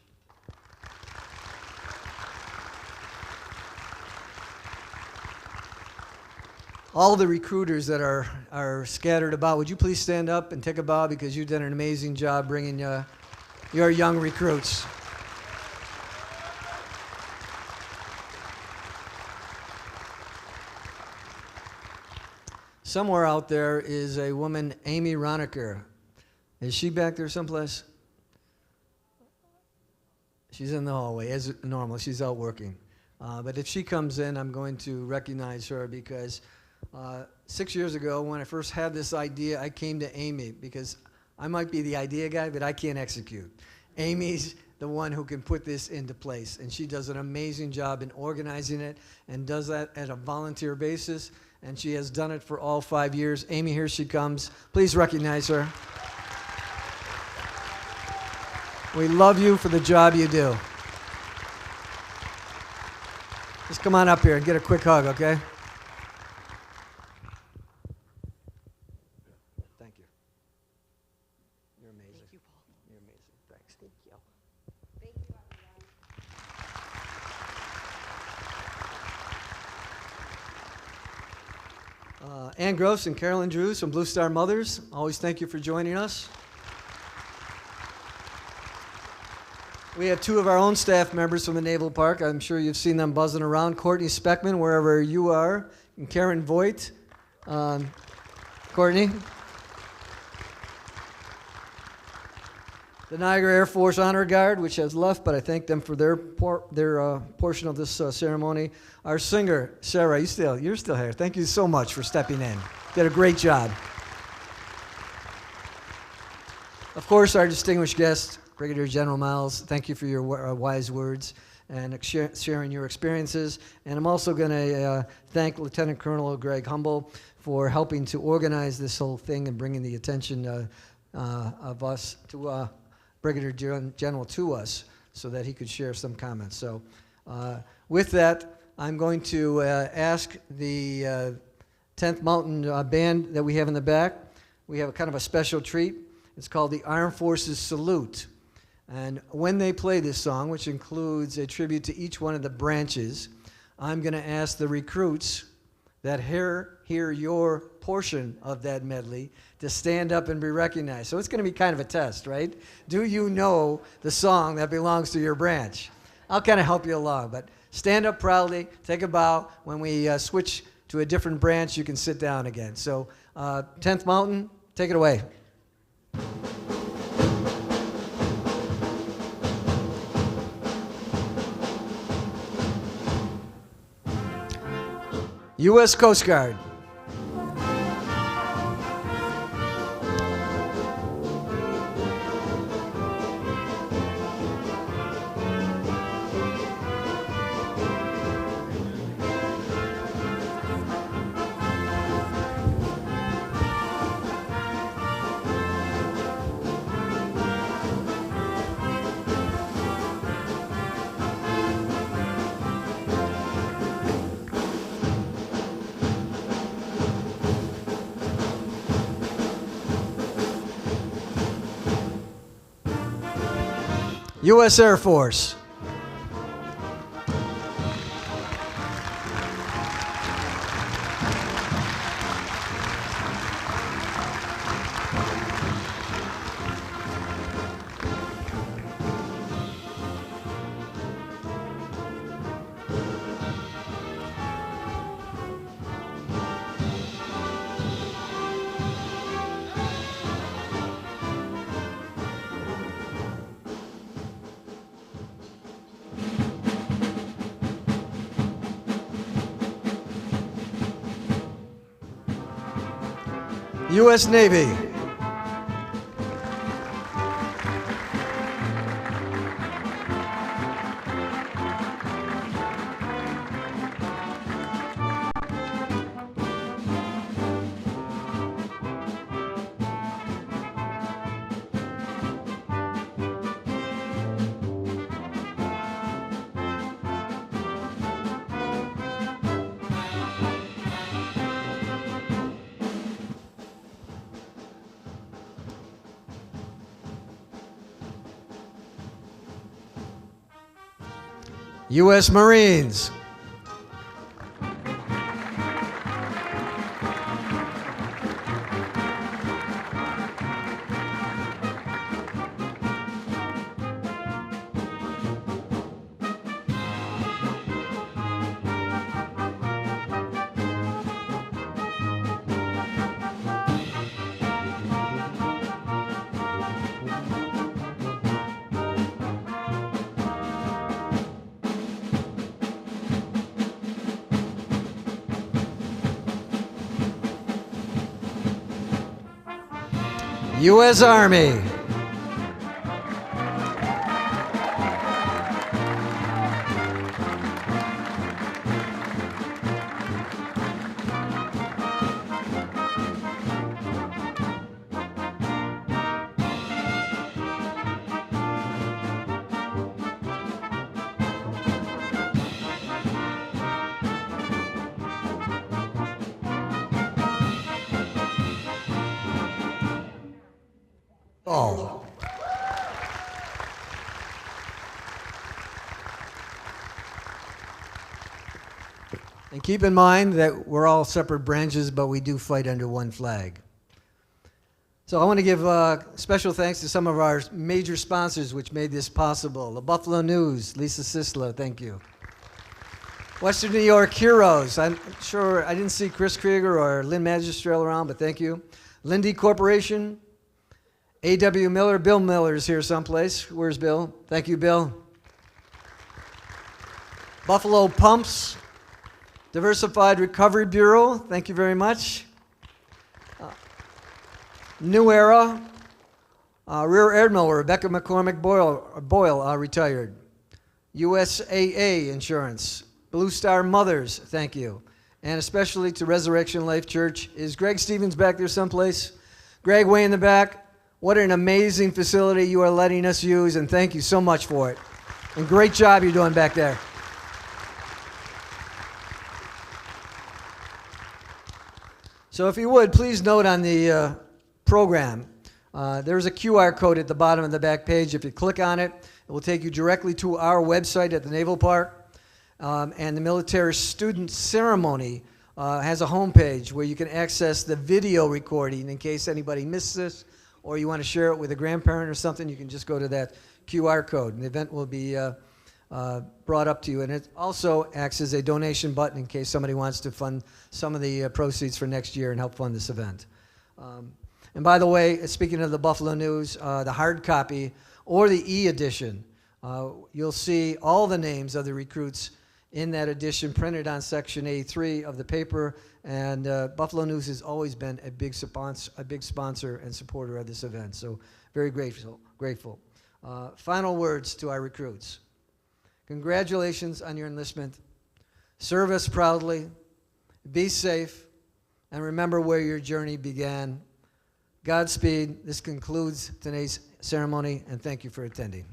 All the recruiters that are scattered about, would you please stand up and take a bow, because you've done an amazing job bringing your young recruits. Somewhere out there is a woman, Amy Roneker. Is she back there someplace? She's in the hallway, as normal. She's out working. But if she comes in, I'm going to recognize her, because 6 years ago, when I first had this idea, I came to Amy, because I might be the idea guy, but I can't execute. Amy's the one who can put this into place, and she does an amazing job in organizing it and does that at a volunteer basis, and she has done it for all 5 years. Amy, here she comes. Please recognize her. We love you for the job you do. Just come on up here and get a quick hug, okay? Thank you. You're amazing. Thank you, Paul. You're amazing. Thanks. Thank you. Thank you, everyone. Ann Gross and Carolyn Drews from Blue Star Mothers, always thank you for joining us. We have two of our own staff members from the Naval Park. I'm sure you've seen them buzzing around. Courtney Speckman, wherever you are, and Karen Voigt. Courtney. The Niagara Air Force Honor Guard, which has left, but I thank them for their portion of this ceremony. Our singer, Sarah, you're still here. Thank you so much for stepping in. Did a great job. Of course, our distinguished guest, Brigadier General Miles, thank you for your wise words and sharing your experiences. And I'm also going to thank Lieutenant Colonel Greg Humble for helping to organize this whole thing and bringing the attention of us to Brigadier General to us so that he could share some comments. So with that, I'm going to ask the 10th Mountain Band that we have in the back. We have a kind of a special treat. It's called the Armed Forces Salute. And when they play this song, which includes a tribute to each one of the branches, I'm going to ask the recruits that hear your portion of that medley to stand up and be recognized. So it's going to be kind of a test, right? Do you know the song that belongs to your branch? I'll kind of help you along, but stand up proudly, take a bow. When we switch to a different branch, you can sit down again. So 10th Mountain, take it away. U.S. Coast Guard. U.S. Air Force. U.S. Navy. U.S. Marines. U.S. Army. Oh. And keep in mind that we're all separate branches, but we do fight under one flag. So I want to give special thanks to some of our major sponsors which made this possible. The Buffalo News, Lisa Sisler, thank you. Western New York Heroes, I'm sure I didn't see Chris Krieger or Lynn Magistrel around, but thank you. Linde Corporation, A.W. Miller, Bill Miller's here someplace. Where's Bill? Thank you, Bill. Buffalo Pumps, Diversified Recovery Bureau, thank you very much. New Era, Rear Admiral Rebecca McCormick-Boyle, retired. USAA Insurance, Blue Star Mothers, thank you. And especially to Resurrection Life Church. Is Greg Stevens back there someplace? Greg, way in the back. What an amazing facility you are letting us use, and thank you so much for it. And great job you're doing back there. So if you would, please note on the program, there's a QR code at the bottom of the back page. If you click on it, it will take you directly to our website at the Naval Park. And the Military Student Ceremony has a homepage where you can access the video recording in case anybody missed this, or you want to share it with a grandparent or something. You can just go to that QR code, and the event will be brought up to you. And it also acts as a donation button in case somebody wants to fund some of the proceeds for next year and help fund this event. And by the way, speaking of the Buffalo News, the hard copy or the e-edition, you'll see all the names of the recruits in that edition printed on section A3 of the paper. And Buffalo News has always been a big sponsor and supporter of this event. So very grateful. Final words to our recruits. Congratulations on your enlistment. Serve us proudly. Be safe. And remember where your journey began. Godspeed. This concludes today's ceremony, and thank you for attending.